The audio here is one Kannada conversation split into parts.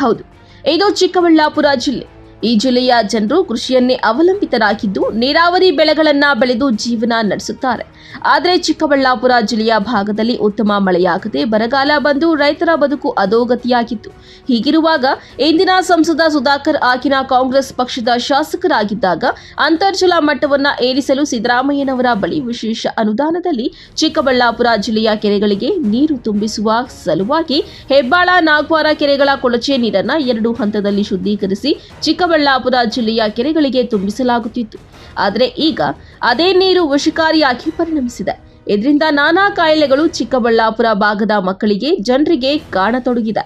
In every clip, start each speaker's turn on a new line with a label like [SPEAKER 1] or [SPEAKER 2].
[SPEAKER 1] ಹೌದು, ಇದು ಚಿಕ್ಕಬಳ್ಳಾಪುರ ಜಿಲ್ಲೆ. ಈ ಜಿಲ್ಲೆಯ ಜನರು ಕೃಷಿಯನ್ನೇ ಅವಲಂಬಿತರಾಗಿದ್ದು ನೀರಾವರಿ ಬೆಳೆಗಳನ್ನ ಬೆಳೆದು ಜೀವನ ನಡೆಸುತ್ತಾರೆ. ಆದರೆ ಚಿಕ್ಕಬಳ್ಳಾಪುರ ಜಿಲ್ಲೆಯ ಭಾಗದಲ್ಲಿ ಉತ್ತಮ ಮಳೆಯಾಗದೆ ಬರಗಾಲ ಬಂದು ರೈತರ ಬದುಕು ಅಧೋಗತಿಯಾಗಿತ್ತು. ಹೀಗಿರುವಾಗ ಇಂದಿನ ಸಂಸದ ಸುಧಾಕರ್ ಆಗಿನ ಕಾಂಗ್ರೆಸ್ ಪಕ್ಷದ ಶಾಸಕರಾಗಿದ್ದಾಗ ಅಂತರ್ಜಲ ಮಟ್ಟವನ್ನು ಏರಿಸಲು ಸಿದ್ದರಾಮಯ್ಯನವರ ಬಳಿ ವಿಶೇಷ ಅನುದಾನದಲ್ಲಿ ಚಿಕ್ಕಬಳ್ಳಾಪುರ ಜಿಲ್ಲೆಯ ಕೆರೆಗಳಿಗೆ ನೀರು ತುಂಬಿಸುವ ಸಲುವಾಗಿ ಹೆಬ್ಬಾಳ ನಾಗವಾರ ಕೆರೆಗಳ ಕೊಳಚೆ ನೀರನ್ನ 2 ಹಂತದಲ್ಲಿ ಶುದ್ಧೀಕರಿಸಿ ಚಿಕ್ಕಬಳ್ಳಾಪುರ ಜಿಲ್ಲೆಯ ಕೆರೆಗಳಿಗೆ ತುಂಬಿಸಲಾಗುತ್ತಿತ್ತು. ಆದರೆ ಈಗ ಅದೇ ನೀರು ವಿಷಕಾರಿಯಾಗಿ ಪರಿಣಮಿಸಿದೆ. ಇದರಿಂದ ನಾನಾ ಕಾಯಿಲೆಗಳು ಚಿಕ್ಕಬಳ್ಳಾಪುರ ಭಾಗದ ಮಕ್ಕಳಿಗೆ, ಜನರಿಗೆ ಕಾಣತೊಡಗಿದೆ.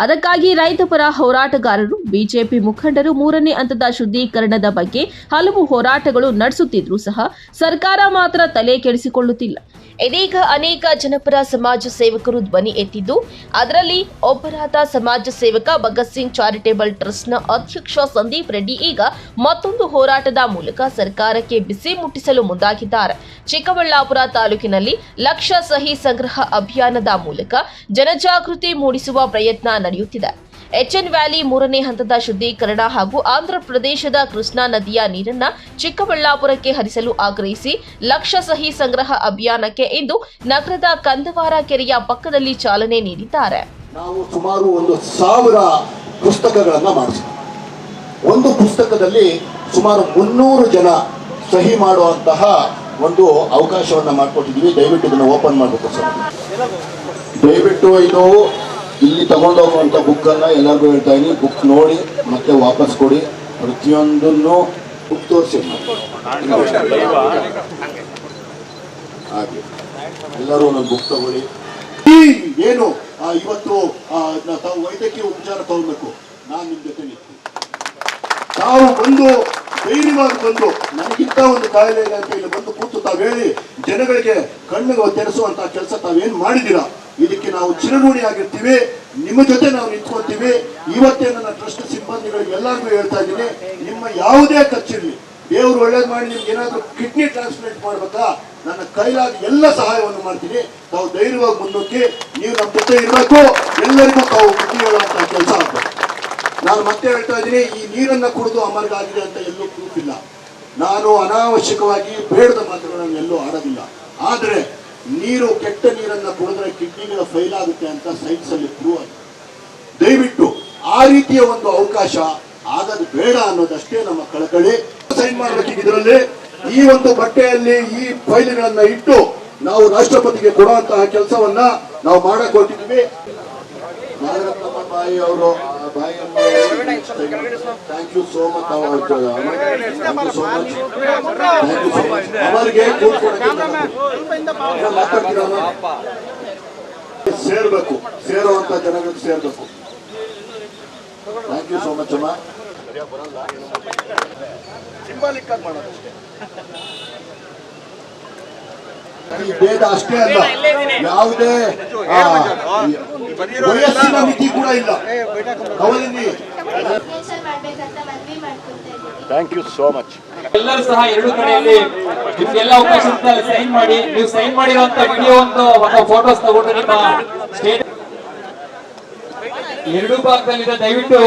[SPEAKER 1] ಅದಕ್ಕಾಗಿ ರೈತಪರ ಹೋರಾಟಗಾರರು, ಬಿಜೆಪಿ ಮುಖಂಡರು 3ನೇ ಹಂತದ ಶುದ್ಧೀಕರಣದ ಬಗ್ಗೆ ಹಲವು ಹೋರಾಟಗಳು ನಡೆಸುತ್ತಿದ್ರೂ ಸಹ ಸರ್ಕಾರ ಮಾತ್ರ ತಲೆ ಕೆಡಿಸಿಕೊಳ್ಳುತ್ತಿಲ್ಲ. ಇದೀಗ ಅನೇಕ ಜನಪರ ಸಮಾಜ ಸೇವಕರು ಧ್ವನಿ ಎತ್ತಿದ್ದು, ಅದರಲ್ಲಿ ಒಬ್ಬರಾದ ಸಮಾಜ ಸೇವಕ ಭಗತ್ ಸಿಂಗ್ ಚಾರಿಟೇಬಲ್ ಟ್ರಸ್ಟ್ನ ಅಧ್ಯಕ್ಷ ಸಂದೀಪ್ ರೆಡ್ಡಿ ಈಗ ಮತ್ತೊಂದು ಹೋರಾಟದ ಮೂಲಕ ಸರ್ಕಾರಕ್ಕೆ ಬಿಸಿ ಮುಟ್ಟಿಸಲು ಮುಂದಾಗಿದ್ದಾರೆ. ಚಿಕ್ಕಬಳ್ಳಾಪುರ ತಾಲೂಕಿನಲ್ಲಿ ಲಕ್ಷ ಸಹಿ ಸಂಗ್ರಹ ಅಭಿಯಾನದ ಮೂಲಕ ಜನಜಾಗೃತಿ ಮೂಡಿಸುವ ಪ್ರಯತ್ನ ನಡೆಯುತ್ತಿದೆ. ಎಚ್ಎನ್ ವ್ಯಾಲಿ 3ನೇ ಹಂತದ ಶುದ್ಧೀಕರಣ ಹಾಗೂ ಆಂಧ್ರ ಪ್ರದೇಶದ ಕೃಷ್ಣಾ ನದಿಯ ನೀರನ್ನ ಚಿಕ್ಕಬಳ್ಳಾಪುರಕ್ಕೆ ಹರಿಸಲು ಆಗ್ರಹಿಸಿ ಲಕ್ಷ ಸಹಿ ಸಂಗ್ರಹ ಅಭಿಯಾನಕ್ಕೆ ಇಂದು ನಗರದ ಕಂದವಾರ ಕೆರೆಯ ಪಕ್ಕದಲ್ಲಿ ಚಾಲನೆ ನೀಡಿದ್ದಾರೆ.
[SPEAKER 2] ನಾವು ಸುಮಾರು 1,000 ಪುಸ್ತಕಗಳನ್ನು ಮಾಡಿಸಿದ್ವಿ. ಒಂದು ಪುಸ್ತಕದಲ್ಲಿ ಸುಮಾರು 300 ಜನ ಸಹಿ ಮಾಡುವಂತಹ ಒಂದು ಅವಕಾಶವನ್ನ ಮಾಡಿಕೊಟ್ಟಿದ್ವಿ. ದಯವಿಟ್ಟು ಇದನ್ನು ಓಪನ್ ಮಾಡಬೇಕು ಸರ್. ದಯವಿಟ್ಟು ಇದು ಇಲ್ಲಿ ತಗೊಂಡೋಗುವಂಥ ಬುಕ್ಕನ್ನು ಎಲ್ಲರಿಗೂ ಹೇಳ್ತಾ ಇದ್ದೀನಿ. ಬುಕ್ ನೋಡಿ ಮತ್ತೆ ವಾಪಸ್ ಕೊಡಿ. ಪ್ರತಿಯೊಂದನ್ನು ಬುಕ್ ತೋರಿಸಿ ಹಾಗೆ ಎಲ್ಲರೂ ಒಂದೊಂದು ಬುಕ್ ತಗೊಳ್ಳಿ. ಏನು ಇವತ್ತು ತಾವು ವೈದ್ಯಕೀಯ ಉಪಚಾರ ತಗೊಳ್ಬೇಕು, ನಾನು ನಿಮ್ಮ ಜೊತೆ ನಿಂತೀನಿ. ತಾವು ಬಂದು ಧೈರ್ಯವಾಗಿ ಬಂದು ನನಗಿಂತ ಒಂದು ಕಾಯಿಲೆ ಇದೆ ಅಂತ ಇಲ್ಲಿ ಬಂದು ಕೂತು ತಾವು ಹೇಳಿ ಜನಗಳಿಗೆ ಕಣ್ಣು ತೆರೆಸುವಂತ ಕೆಲಸ ತಾವೇನು ಮಾಡಿದ್ದೀರಾ, ಇದಕ್ಕೆ ನಾವು ಚಿರಋಣಿ ಆಗಿರ್ತೀವಿ. ನಿಮ್ಮ ಜೊತೆ ನಾವು ನಿಂತ್ಕೊಳ್ತೀವಿ. ಇವತ್ತೇ ನನ್ನ ಟ್ರಸ್ಟ್ ಸಿಬ್ಬಂದಿಗಳಿಗೆ ಎಲ್ಲರಿಗೂ ಹೇಳ್ತಾ ಇದ್ದೀನಿ, ನಿಮ್ಮ ಯಾವುದೇ ಖರ್ಚಿರಲಿ, ದೇವರು ಒಳ್ಳೇದು ಮಾಡಿ ನಿಮ್ಗೆ ಏನಾದರೂ ಕಿಡ್ನಿ ಟ್ರಾನ್ಸ್ಪ್ಲಾಂಟ್ ಮಾಡ್ಬೇಕಾ, ನನ್ನ ಕೈಲಾದ ಎಲ್ಲ ಸಹಾಯವನ್ನು ಮಾಡ್ತೀನಿ. ತಾವು ಧೈರ್ಯವಾಗಿ ಮುನ್ನುಗ್ಗಿ ನೀವು ನಮ್ಮ ಜೊತೆ ಇರಬೇಕು. ಎಲ್ಲರಿಗೂ ತಾವು ಬುದ್ಧಿ ಹೇಳುವಂತಹ ಕೆಲಸ ಆಗ್ಬೇಕು. ನಾನು ಮತ್ತೆ ಹೇಳ್ತಾ ಇದ್ದೀನಿ, ಈ ನೀರನ್ನ ಕುಡಿದು ಅಮರ್ಗಾಗಿದೆ ಅಂತ ಎಲ್ಲೂ ಪ್ರೂಫ್ ಇಲ್ಲ. ನಾನು ಅನಾವಶ್ಯಕವಾಗಿ ಬೇಡದ ಮಾತುಗಳನ್ನು ಎಲ್ಲೂ ಆಡೋದಿಲ್ಲ. ಆದರೆ ನೀರು, ಕೆಟ್ಟ ನೀರನ್ನ ಕುಡಿದ್ರೆ ಕಿಡ್ನಿಗಳ ಫೈಲ್ ಆಗುತ್ತೆ ಅಂತ ಸೈನ್ಸ್ ಅಲ್ಲಿ ಪ್ರೂವ್ ಆಗಿದೆ. ದಯವಿಟ್ಟು ಆ ರೀತಿಯ ಒಂದು ಅವಕಾಶ ಆಗದು ಬೇಡ ಅನ್ನೋದಷ್ಟೇ ನಮ್ಮ ಕಳಕಳಿ. ಸೈನ್ ಮಾಡಬೇಕು ಇದರಲ್ಲಿ. ಈ ಒಂದು ಬಟ್ಟೆಯಲ್ಲಿ ಈ ಫೈಲ್ಗಳನ್ನ ಇಟ್ಟು ನಾವು ರಾಷ್ಟ್ರಪತಿಗೆ ಕೊಡುವಂತಹ ಕೆಲಸವನ್ನ ನಾವು ಮಾಡಕ್ ಹೊರಟಿದ್ವಿ. ನಾಗರತ್ನಮ್ಮ ಬಾಯಿ ಅವರು ಥ್ಯಾಂಕ್ ಯು ಸೋ ಮಚ್. ಅವರಿಗೆ ಸೇರ್ಬೇಕು, ಸೇರುವಂತ ಜನಗಳಿಗೆ ಸೇರ್ಬೇಕು. ಥ್ಯಾಂಕ್ ಯು ಸೋ ಮಚ್ ಅಮ್ಮ. ಸಿಂಬಾಲಿಕ್ ಆಗಿ ಮಾಡೋದಷ್ಟೇ. ಈ ಭೇದ ಅಷ್ಟೇ ಅಲ್ಲ, ಯಾವುದೇ ವಯಸ್ಸಿನ ಮಿತಿ ಕೂಡ ಇಲ್ಲ. Thank you so much.
[SPEAKER 3] ಎಲ್ಲರೂ ಸಹ 2 ಕಡೆಯಲ್ಲಿ ನಿಮ್ಗೆಲ್ಲ ಅವಕಾಶ ಸೈನ್ ಮಾಡಿ. ನೀವು ಸೈನ್ ಮಾಡಿರುವಂತ ವಿಡಿಯೋ ಒಂದು ಫೋಟೋಸ್ ತಗೊಂಡು ನಿಮ್ಮ ಸ್ಟೇಟ್ 2 ಭಾಗದಲ್ಲಿದೆ. ದಯವಿಟ್ಟು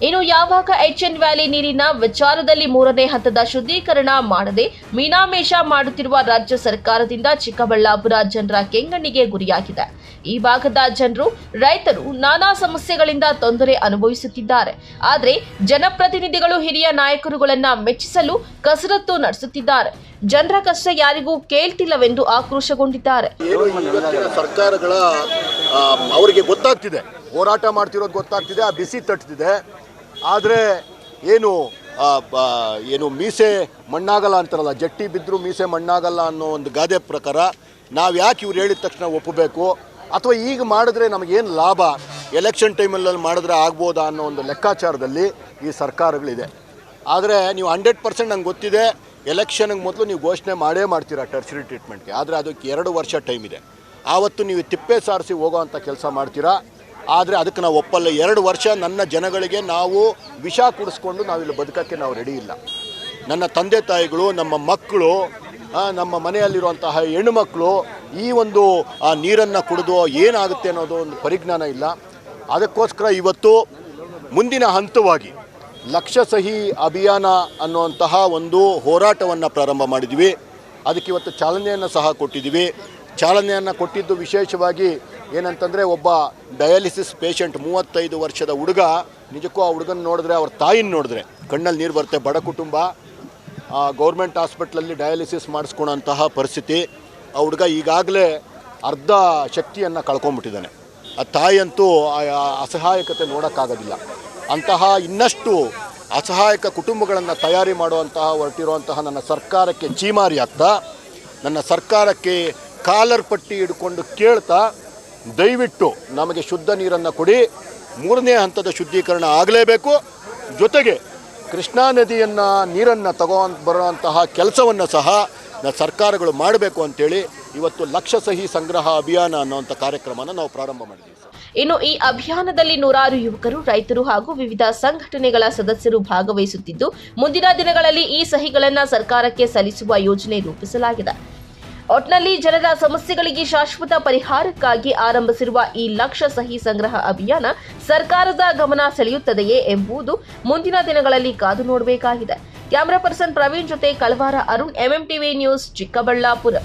[SPEAKER 1] ಇನ್ನು ಯಾವಾಗ ಎಚ್ಎನ್ ವ್ಯಾಲಿ ನೀರಿನ ವಿಚಾರದಲ್ಲಿ 3ನೇ ಹಂತದ ಶುದ್ಧೀಕರಣ ಮಾಡದೆ ಮೀನಾಮೇಷ ಮಾಡುತ್ತಿರುವ ರಾಜ್ಯ ಸರ್ಕಾರದಿಂದ ಚಿಕ್ಕಬಳ್ಳಾಪುರ ಜನರ ಕೆಂಗಣ್ಣಿಗೆ ಗುರಿಯಾಗಿದೆ. ಈ ಭಾಗದ ಜನರು, ರೈತರು ನಾನಾ ಸಮಸ್ಯೆಗಳಿಂದ ತೊಂದರೆ ಅನುಭವಿಸುತ್ತಿದ್ದಾರೆ. ಆದರೆ ಜನಪ್ರತಿನಿಧಿಗಳು ಹಿರಿಯ ನಾಯಕರುಗಳನ್ನ ಮೆಚ್ಚಿಸಲು ಕಸರತ್ತು ನಡೆಸುತ್ತಿದ್ದಾರೆ. ಜನರ ಕಷ್ಟ ಯಾರಿಗೂ ಕೇಳ್ತಿಲ್ಲವೆಂದು ಆಕ್ರೋಶಗೊಂಡಿದ್ದಾರೆ.
[SPEAKER 2] ಸರ್ಕಾರಗಳ ಅವರಿಗೆ ಗೊತ್ತಾಗ್ತಿದೆ, ಹೋರಾಟ ಮಾಡ್ತಿರೋದು ಗೊತ್ತಾಗ್ತಿದೆ, ಆ ಬಿಸಿ ತಟ್ತಿದೆ. ಆದರೆ ಏನು ಮೀಸೆ ಮಣ್ಣಾಗಲ್ಲ ಅಂತಾರಲ್ಲ, ಜಟ್ಟಿ ಬಿದ್ದರೂ ಮೀಸೆ ಮಣ್ಣಾಗಲ್ಲ ಅನ್ನೋ ಒಂದು ಗಾದೆ ಪ್ರಕಾರ ನಾವು ಯಾಕೆ ಇವ್ರು ಹೇಳಿದ ತಕ್ಷಣ ಒಪ್ಪಬೇಕು, ಅಥವಾ ಈಗ ಮಾಡಿದ್ರೆ ನಮಗೇನು ಲಾಭ, ಎಲೆಕ್ಷನ್ ಟೈಮಲ್ಲಿ ಮಾಡಿದ್ರೆ ಆಗ್ಬೋದಾ ಅನ್ನೋ ಒಂದು ಲೆಕ್ಕಾಚಾರದಲ್ಲಿ ಈ ಸರ್ಕಾರಗಳಿದೆ. ಆದರೆ ನೀವು 100% ನಂಗೆ ಗೊತ್ತಿದೆ, ಎಲೆಕ್ಷನ್ಗೆ ಮೊದಲು ನೀವು ಘೋಷಣೆ ಮಾಡೇ ಮಾಡ್ತೀರಾ ಟರ್ಷರಿ ಟ್ರೀಟ್ಮೆಂಟ್ಗೆ. ಆದರೆ ಅದಕ್ಕೆ 2 ವರ್ಷ ಟೈಮ್ ಇದೆ. ಆವತ್ತು ನೀವು ತಿಪ್ಪೆ ಸಾರಿಸಿ ಹೋಗೋವಂಥ ಕೆಲಸ ಮಾಡ್ತೀರಾ. ಆದರೆ ಅದಕ್ಕೆ ನಾವು ಒಪ್ಪಲ್ಲ. 2 ವರ್ಷ ನನ್ನ ಜನಗಳಿಗೆ ನಾವು ವಿಷ ಕುಡಿಸ್ಕೊಂಡು ನಾವಿಲ್ಲಿ ಬದುಕೋಕ್ಕೆ ನಾವು ರೆಡಿ ಇಲ್ಲ. ನನ್ನ ತಂದೆ ತಾಯಿಗಳು, ನಮ್ಮ ಮಕ್ಕಳು, ನಮ್ಮ ಮನೆಯಲ್ಲಿರುವಂತಹ ಹೆಣ್ಣುಮಕ್ಕಳು ಈ ಒಂದು ನೀರನ್ನು ಕುಡಿದು ಏನಾಗುತ್ತೆ ಅನ್ನೋದು ಒಂದು ಪರಿಜ್ಞಾನ ಇಲ್ಲ. ಅದಕ್ಕೋಸ್ಕರ ಇವತ್ತು ಮುಂದಿನ ಹಂತವಾಗಿ ಲಕ್ಷ ಸಹಿ ಅಭಿಯಾನ ಅನ್ನುವಂತಹ ಒಂದು ಹೋರಾಟವನ್ನು ಪ್ರಾರಂಭ ಮಾಡಿದ್ವಿ. ಅದಕ್ಕೆ ಇವತ್ತು ಚಾಲನೆಯನ್ನು ಸಹ ಕೊಟ್ಟಿದ್ದೀವಿ. ಚಾಲನೆಯನ್ನು ಕೊಟ್ಟಿದ್ದು ವಿಶೇಷವಾಗಿ ಏನಂತಂದರೆ, ಒಬ್ಬ ಡಯಾಲಿಸಿಸ್ ಪೇಷಂಟ್ 35 ವರ್ಷದ ಹುಡುಗ, ನಿಜಕ್ಕೂ ಆ ಹುಡುಗನ ನೋಡಿದ್ರೆ, ಅವ್ರ ತಾಯಿನ ನೋಡಿದ್ರೆ ಕಣ್ಣಲ್ಲಿ ನೀರು ಬರುತ್ತೆ. ಬಡ ಕುಟುಂಬ, ಗೌರ್ಮೆಂಟ್ ಹಾಸ್ಪಿಟ್ಲಲ್ಲಿ ಡಯಾಲಿಸಿಸ್ ಮಾಡಿಸ್ಕೊಳೋಂತಹ ಪರಿಸ್ಥಿತಿ. ಆ ಹುಡುಗ ಈಗಾಗಲೇ ಅರ್ಧ ಶಕ್ತಿಯನ್ನು ಕಳ್ಕೊಂಬಿಟ್ಟಿದ್ದಾನೆ. ಆ ತಾಯಿಯಂತೂ ಅಸಹಾಯಕತೆ ನೋಡೋಕ್ಕಾಗೋದಿಲ್ಲ. ಅಂತಹ ಇನ್ನಷ್ಟು ಅಸಹಾಯಕ ಕುಟುಂಬಗಳನ್ನು ತಯಾರಿ ಮಾಡುವಂತಹ ಹೊರಟಿರುವಂತಹ ನನ್ನ ಸರ್ಕಾರಕ್ಕೆ ಚೀಮಾರಿ ಆಗ್ತಾ, ನನ್ನ ಸರ್ಕಾರಕ್ಕೆ ಕಾಲರ್ ಪಟ್ಟಿ ಹಿಡ್ಕೊಂಡು ಕೇಳ್ತಾ, ದಯವಿಟ್ಟು ನಮಗೆ ಶುದ್ಧ ನೀರನ್ನು ಕೊಡಿ, 3ನೇ ಹಂತದ ಶುದ್ಧೀಕರಣ ಆಗಲೇಬೇಕು. ಜೊತೆಗೆ ಕೃಷ್ಣಾ ನದಿಯನ್ನು ನೀರನ್ನು ಬರುವಂತಹ ಕೆಲಸವನ್ನು ಸಹ ಸರ್ಕಾರಗಳು ಮಾಡಬೇಕು ಅಂತೇಳಿ ಇವತ್ತು ಲಕ್ಷ ಸಹಿ ಸಂಗ್ರಹ ಅಭಿಯಾನ ಅನ್ನುವಂಥ ಕಾರ್ಯಕ್ರಮನ ನಾವು ಪ್ರಾರಂಭ ಮಾಡಿದ್ದೀವಿ.
[SPEAKER 1] ಇನ್ನು ಈ ಅಭಿಯಾನದಲ್ಲಿ 100 ಯುವಕರು, ರೈತರು ಹಾಗೂ ವಿವಿಧ ಸಂಘಟನೆಗಳ ಸದಸ್ಯರು ಭಾಗವಹಿಸುತ್ತಿದ್ದು, ಮುಂದಿನ ದಿನಗಳಲ್ಲಿ ಈ ಸಹಿಗಳನ್ನು ಸರ್ಕಾರಕ್ಕೆ ಸಲ್ಲಿಸುವ ಯೋಜನೆ ರೂಪಿಸಲಾಗಿದೆ. ಒಟ್ನಲ್ಲಿ ಜನರ ಸಮಸ್ಯೆಗಳಿಗೆ ಶಾಶ್ವತ ಪರಿಹಾರಕ್ಕಾಗಿ ಆರಂಭಿಸಿರುವ ಈ ಲಕ್ಷ ಸಹಿ ಸಂಗ್ರಹ ಅಭಿಯಾನ ಸರ್ಕಾರದ ಗಮನ ಸೆಳೆಯುತ್ತದೆಯೇ ಎಂಬುದು ಮುಂದಿನ ದಿನಗಳಲ್ಲಿ ಕಾದು ನೋಡಬೇಕಾಗಿದೆ. ಕ್ಯಾಮರಾ ಪರ್ಸನ್ ಪ್ರವೀಣ್ ಜೊತೆ ಕಳವಾರ ಅರುಣ್, MMTV ನ್ಯೂಸ್, ಚಿಕ್ಕಬಳ್ಳಾಪುರ.